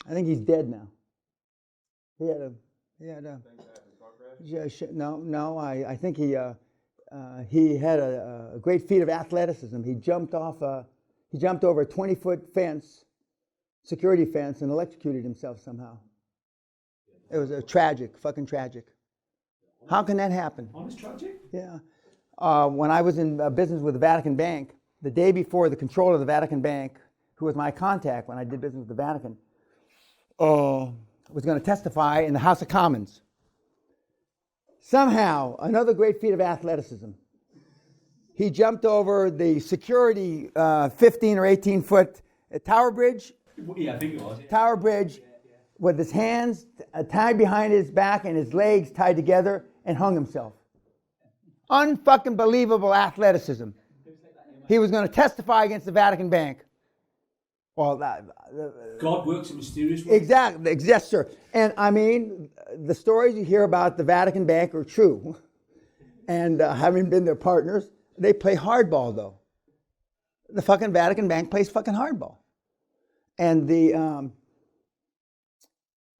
I think he's dead now. He had a no. I think he had a great feat of athleticism. He jumped over a 20-foot fence, security fence, and electrocuted himself somehow. It was fucking tragic. How can that happen? Honest tragic? Yeah. When I was in business with the Vatican Bank, the day before, the controller of the Vatican Bank, who was my contact when I did business with the Vatican, was going to testify in the House of Commons. Somehow, another great feat of athleticism. He jumped over the security 15 or 18-foot Tower Bridge. Yeah, I think it was. Tower Bridge, with his hands tied behind his back and his legs tied together, and hung himself. Unfucking believable athleticism. He was going to testify against the Vatican Bank. Well, God works in mysterious ways. Exactly, yes, sir. And I mean, the stories you hear about the Vatican Bank are true. And having been their partners, they play hardball, though. The fucking Vatican Bank plays fucking hardball. And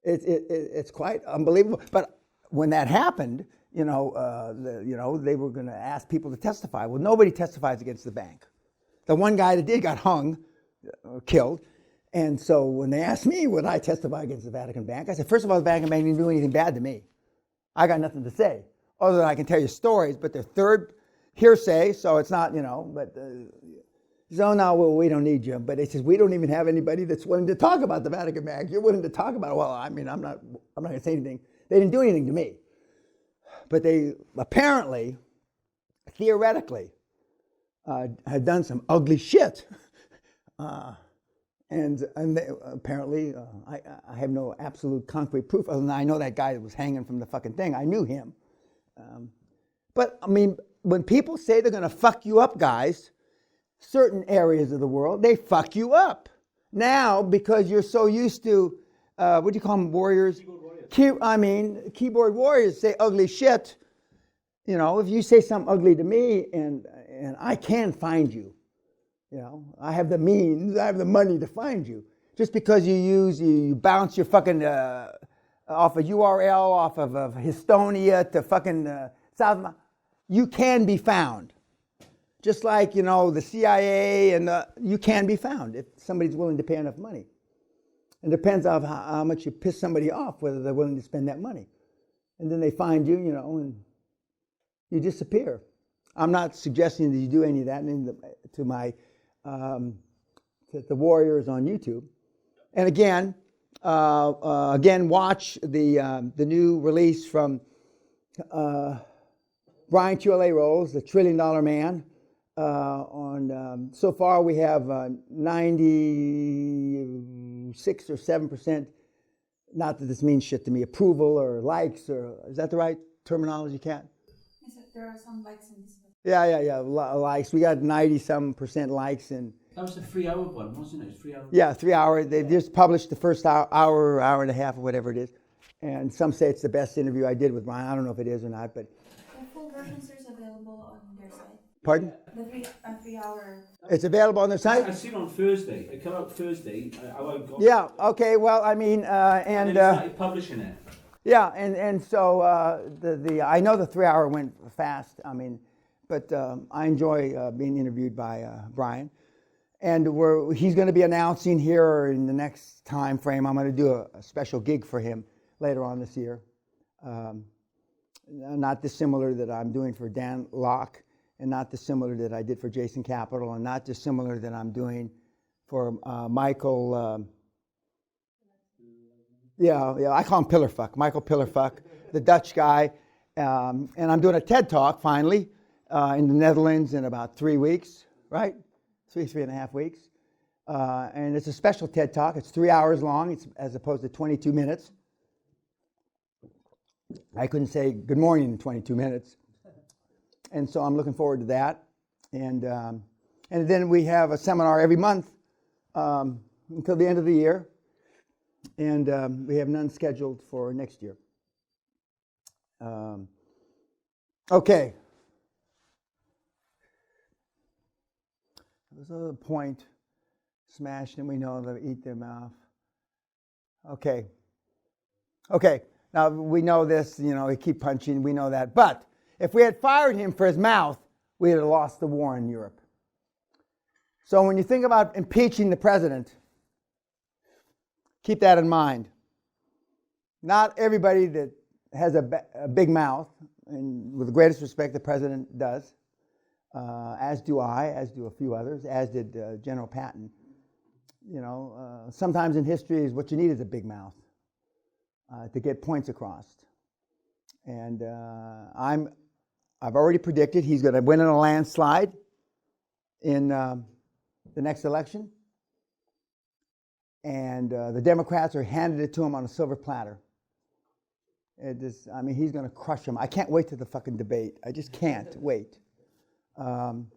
it's quite unbelievable. But when that happened, they were going to ask people to testify. Well, nobody testifies against the bank. The one guy that did got hung, killed. And so when they asked me, would I testify against the Vatican Bank? I said, first of all, the Vatican Bank didn't do anything bad to me. I got nothing to say, other than I can tell you stories, but they're third hearsay, so it's not, but so now, well, we don't need you. But they says, we don't even have anybody that's willing to talk about the Vatican Bank. You're willing to talk about it. Well, I mean, I'm not going to say anything. They didn't do anything to me. But they apparently, theoretically, had done some ugly shit. And they, apparently, I have no absolute concrete proof, other than I know that guy that was hanging from the fucking thing. I knew him. But, I mean, when people say they're going to fuck you up, guys, certain areas of the world, they fuck you up. Now, because you're so used to, what do you call them, warriors? Keyboard warriors. Keyboard warriors say ugly shit. If you say something ugly to me and I can find you, I have the means, I have the money to find you. Just because you bounce your fucking, off a URL, off of Estonia to fucking South, you can be found. Just like, the CIA, and you can be found if somebody's willing to pay enough money. It depends on how much you piss somebody off, whether they're willing to spend that money. And then they find you, and you disappear. I'm not suggesting that you do any of that to the warriors on YouTube. And again, watch the new release from Brian QLA Rolls, the $1 Trillion Man. So far we have 96 or 7%, not that this means shit to me, approval or likes, or is that the right terminology, Kat? Yes, there are some likes in this one. Yeah, likes. We got 90-some% likes. And that was a 3-hour one, wasn't it? 3 hours. Yeah, 3 hours. They just published the first hour and a half, or whatever it is. And some say it's the best interview I did with Brian. I don't know if it is or not, but... The full versions are available on their site. Pardon? The 3-hour. It's available on their site? I seen it on Thursday. It came out Thursday. Yeah, okay, well, I mean, and they started publishing it. Yeah, and so I know the 3 hour went fast. I mean, but I enjoy being interviewed by Brian. And he's going to be announcing here in the next time frame. I'm going to do a special gig for him later on this year. Not dissimilar that I'm doing for Dan Locke, and not dissimilar that I did for Jason Capital, and not dissimilar that I'm doing for Michael. I call him Pillarfuck, Michael Pillarfuck, the Dutch guy. And I'm doing a TED Talk finally in the Netherlands in about 3 weeks, right? 3.5 weeks. And it's a special TED Talk. It's 3 hours long, as opposed to 22 minutes. I couldn't say good morning in 22 minutes. And so I'm looking forward to that. And then we have a seminar every month until the end of the year. And we have none scheduled for next year. Okay. There's another point smashed, and we know they'll eat their mouth. Okay. Okay. Now, we know this, he keep punching, we know that. But if we had fired him for his mouth, we would have lost the war in Europe. So when you think about impeaching the president, keep that in mind. Not everybody that has a big mouth, and with the greatest respect, the president does, as do I, as do a few others, as did General Patton. Sometimes in history is what you need is a big mouth to get points across. And I've already predicted he's going to win in a landslide in the next election. And the Democrats are handed it to him on a silver platter. He's going to crush him. I can't wait to the fucking debate. I just can't wait. And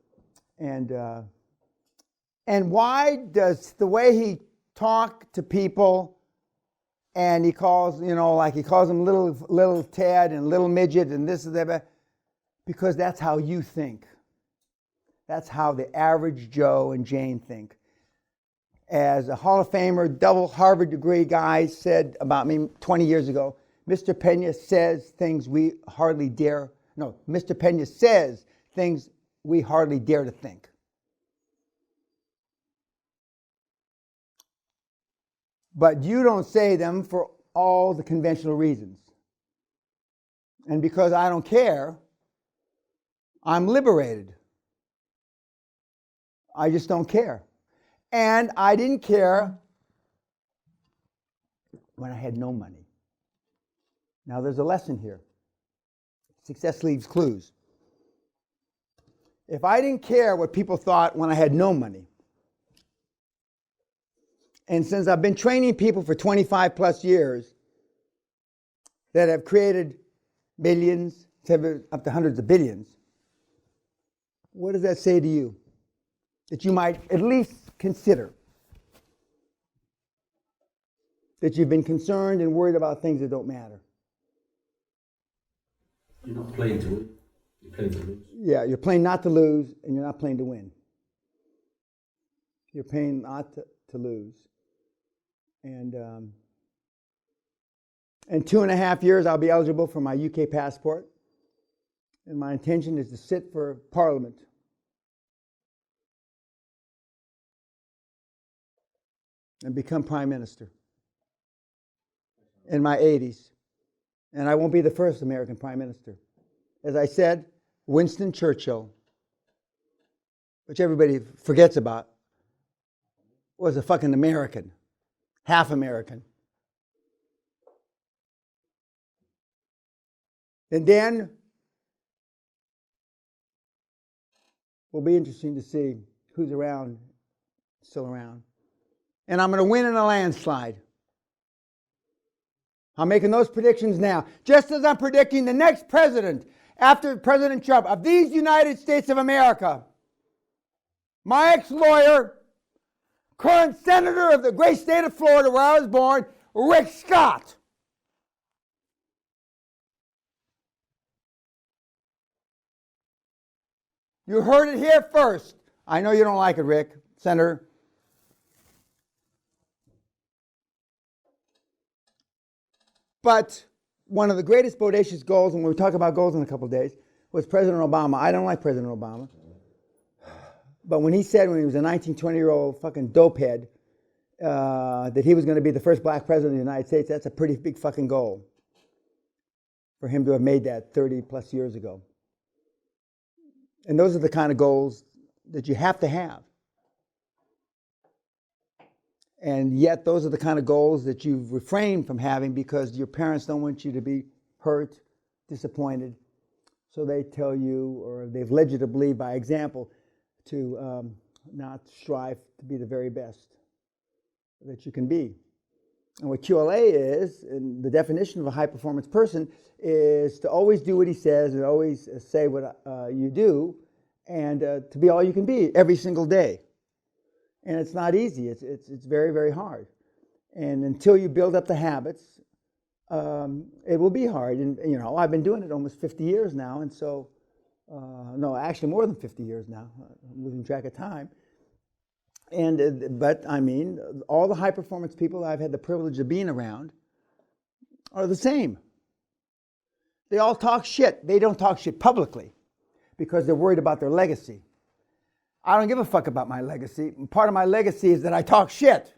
why does the way he talk to people, and he calls, he calls them little Ted and little midget and this and that, because that's how you think. That's how the average Joe and Jane think. As a Hall of Famer, double Harvard degree guy said about me 20 years ago, Mr. Peña says things we hardly dare. No, Mr. Peña says things we hardly dare to think. But you don't say them for all the conventional reasons. And because I don't care, I'm liberated. I just don't care. And I didn't care when I had no money. Now there's a lesson here. Success leaves clues. If I didn't care what people thought when I had no money, and since I've been training people for 25 plus years that have created billions, up to hundreds of billions, what does that say to you? That you might at least consider that you've been concerned and worried about things that don't matter. You're not playing to win. You're playing to lose. Yeah, you're playing not to lose, and you're not playing to win. You're playing not to lose. And in 2.5 years, I'll be eligible for my UK passport. And my intention is to sit for Parliament. And become Prime Minister in my 80s. And I won't be the first American Prime Minister. As I said, Winston Churchill, which everybody forgets about, was a fucking American. Half American. And then will be interesting to see who's around, still around. And I'm going to win in a landslide. I'm making those predictions now. Just as I'm predicting the next president after President Trump of these United States of America, my ex-lawyer, current senator of the great state of Florida where I was born, Rick Scott. You heard it here first. I know you don't like it, Rick, Senator. But one of the greatest bodacious goals, and we'll talk about goals in a couple of days, was President Obama. I don't like President Obama. But when he said when he was a 19, 20-year-old fucking dopehead that he was going to be the first black president of the United States, that's a pretty big fucking goal for him to have made that 30 plus years ago. And those are the kind of goals that you have to have. And yet those are the kind of goals that you've refrained from having because your parents don't want you to be hurt, disappointed. So they tell you, or they've led you to believe by example, to not strive to be the very best that you can be. And what QLA is, and the definition of a high-performance person, is to always do what he says and always say what you do, and to be all you can be every single day. And it's not easy. It's very, very hard. And until you build up the habits, it will be hard. And, I've been doing it almost 50 years now, and so, no, actually more than 50 years now. I'm losing track of time. But I mean, all the high performance people I've had the privilege of being around are the same. They all talk shit. They don't talk shit publicly because they're worried about their legacy. I don't give a fuck about my legacy. Part of my legacy is that I talk shit.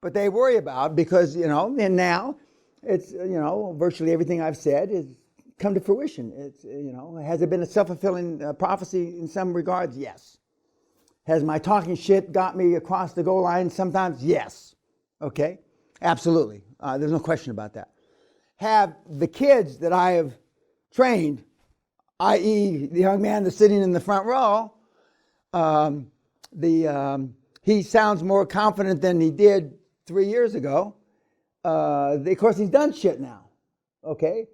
But they worry about because, and now it's, virtually everything I've said is come to fruition. It's, has it been a self-fulfilling prophecy in some regards? Yes. Has my talking shit got me across the goal line sometimes? Yes. Okay? Absolutely. There's no question about that. Have the kids that I have trained, i.e. the young man that's sitting in the front row, he sounds more confident than he did 3 years ago. Of course, he's done shit now. Okay?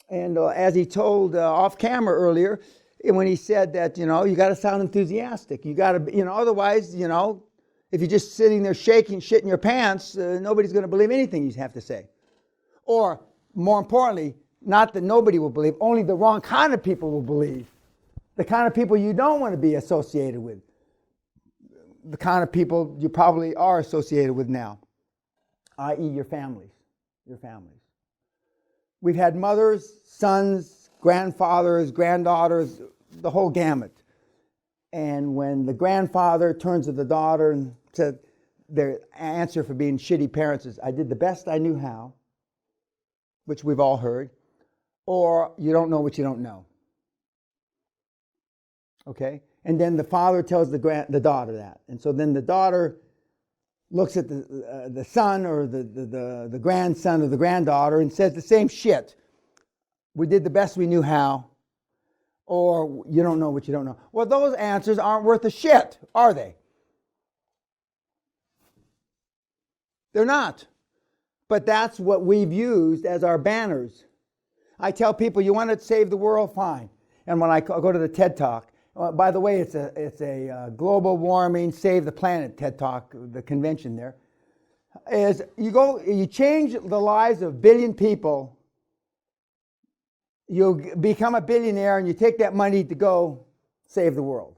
And as he told off camera earlier, when he said that, you got to sound enthusiastic. You got to, otherwise, if you're just sitting there shaking shit in your pants, nobody's going to believe anything you have to say. Or, more importantly, not that nobody will believe, only the wrong kind of people will believe. The kind of people you don't want to be associated with. The kind of people you probably are associated with now, i.e. your families. Your families. We've had mothers, sons, grandfathers, granddaughters, the whole gamut. And when the grandfather turns to the daughter and said, their answer for being shitty parents is, I did the best I knew how, which we've all heard, or you don't know what you don't know. Okay? And then the father tells the daughter that. And so then the daughter looks at the son or the grandson or the granddaughter and says the same shit. We did the best we knew how, or you don't know what you don't know. Well, those answers aren't worth a shit, are they? They're not. But that's what we've used as our banners. I tell people, you want to save the world? Fine. And when I go to the TED Talk, by the way, it's a global warming, save the planet TED Talk, the convention there, is you change the lives of 1 billion people, you'll become a billionaire and you take that money to go save the world.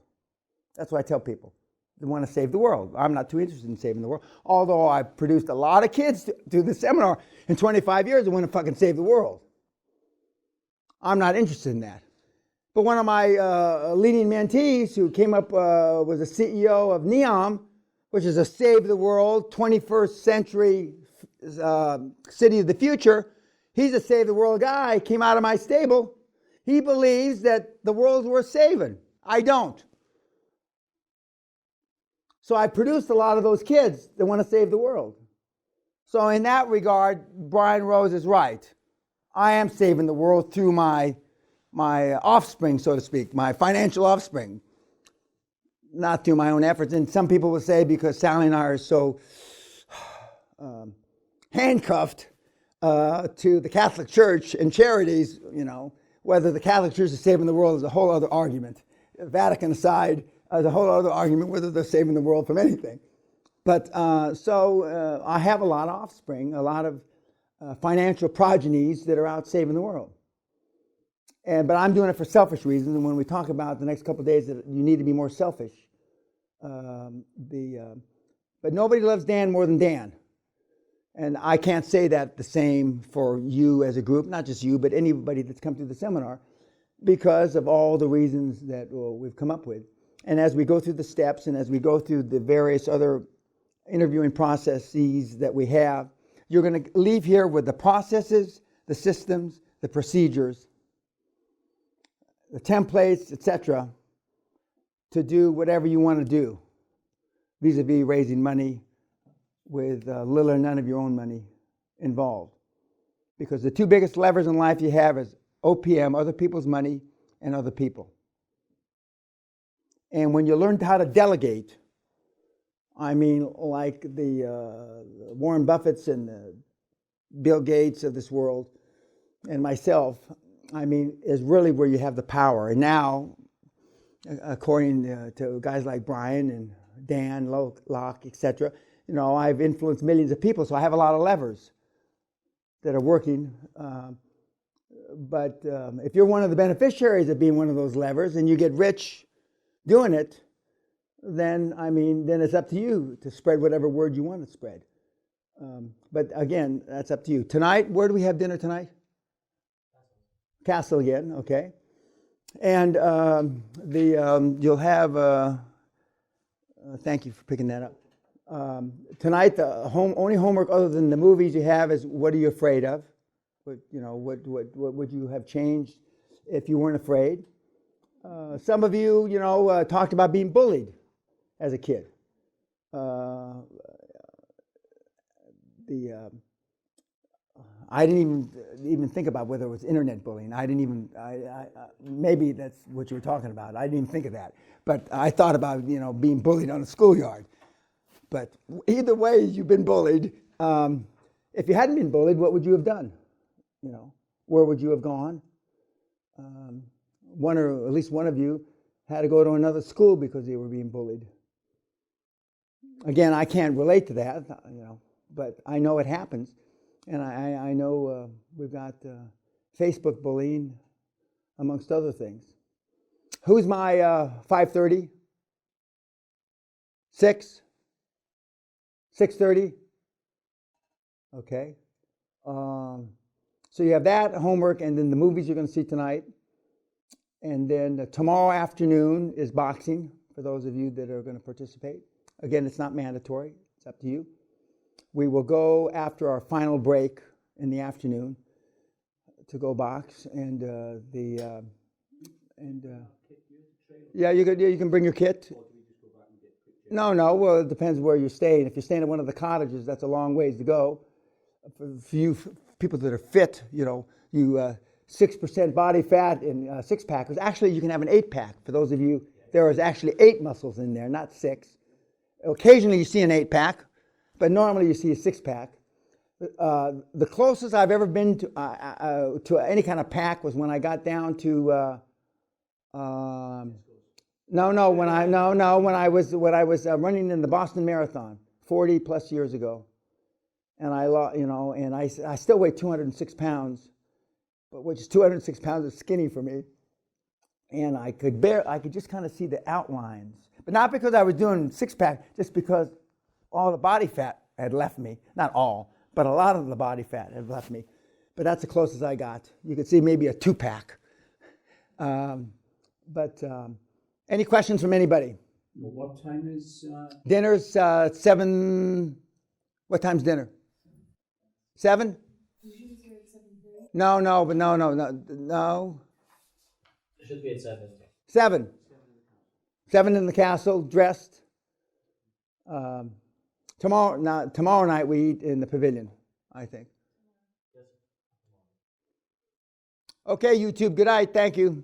That's what I tell people. They want to save the world. I'm not too interested in saving the world. Although I've produced a lot of kids to the seminar in 25 years that want to fucking save the world. I'm not interested in that. But one of my leading mentees who came up was a CEO of NEOM, which is a save the world, 21st century city of the future. He's a save the world guy, came out of my stable. He believes that the world's worth saving. I don't. So I produced a lot of those kids that want to save the world. So in that regard, Brian Rose is right. I am saving the world through my offspring, so to speak, my financial offspring, not through my own efforts. And some people will say because Sally and I are so handcuffed to the Catholic Church and charities, whether the Catholic Church is saving the world is a whole other argument. Vatican aside, is a whole other argument whether they're saving the world from anything. But so I have a lot of offspring, a lot of financial progenies that are out saving the world. But I'm doing it for selfish reasons. And when we talk about the next couple of days that you need to be more selfish, but nobody loves Dan more than Dan. And I can't say that the same for you as a group, not just you, but anybody that's come through the seminar, because of all the reasons that we've come up with. And as we go through the steps and as we go through the various other interviewing processes that we have, you're going to leave here with the processes, the systems, the procedures, the templates, etc., to do whatever you want to do, vis-a-vis raising money with little or none of your own money involved. Because the two biggest levers in life you have is OPM, other people's money, and other people. And when you learn how to delegate, I mean, like the Warren Buffetts and the Bill Gates of this world, and myself, I mean, is really where you have the power. And now, according to guys like Brian and Dan, Locke, etc., I've influenced millions of people, so I have a lot of levers that are working. But if you're one of the beneficiaries of being one of those levers and you get rich doing it, then then it's up to you to spread whatever word you want to spread. But again, that's up to you. Tonight, where do we have dinner tonight? Castle again, okay. And you'll have. Thank you for picking that up. Tonight, the only homework other than the movies you have is what are you afraid of? What would you have changed if you weren't afraid? Some of you, talked about being bullied as a kid. I didn't even think about whether it was internet bullying. I didn't even. Maybe that's what you were talking about. I didn't even think of that. But I thought about being bullied on a schoolyard. But either way, you've been bullied. If you hadn't been bullied, what would you have done? Where would you have gone? One or at least one of you had to go to another school because you were being bullied. Again, I can't relate to that, but I know it happens. And I know we've got Facebook bullying, amongst other things. Who's my 5:30? 6? 6:30? Okay. So you have that homework, and then the movies you're going to see tonight. And then tomorrow afternoon is boxing, for those of you that are going to participate. Again, it's not mandatory. It's up to you. We will go after our final break in the afternoon to go box, and yeah, you can bring your kit. No. Well, it depends where you're staying. If you're staying at one of the cottages, that's a long ways to go. For you people that are fit, you 6% body fat and six-packers. Actually, you can have an 8-pack. For those of you, there is actually 8 muscles in there, not 6. Occasionally, you see an 8-pack. But normally you see a 6-pack. The closest I've ever been to any kind of pack was when I got down to when I was running in the Boston Marathon 40 plus years ago, and I still weigh 206 pounds, but which is 206 pounds is skinny for me, and I could just kind of see the outlines, but not because I was doing 6-pack, just because all the body fat had left me. Not all, but a lot of the body fat had left me. But that's the closest I got. You could see maybe a 2-pack. Any questions from anybody? Well, what time is... Dinner's 7... What time's dinner? 7? Usually here at 7:30. No. It should be at 7. 7. 7 in the castle, dressed. Tomorrow night we eat in the pavilion, I think. Okay, YouTube, good night. Thank you.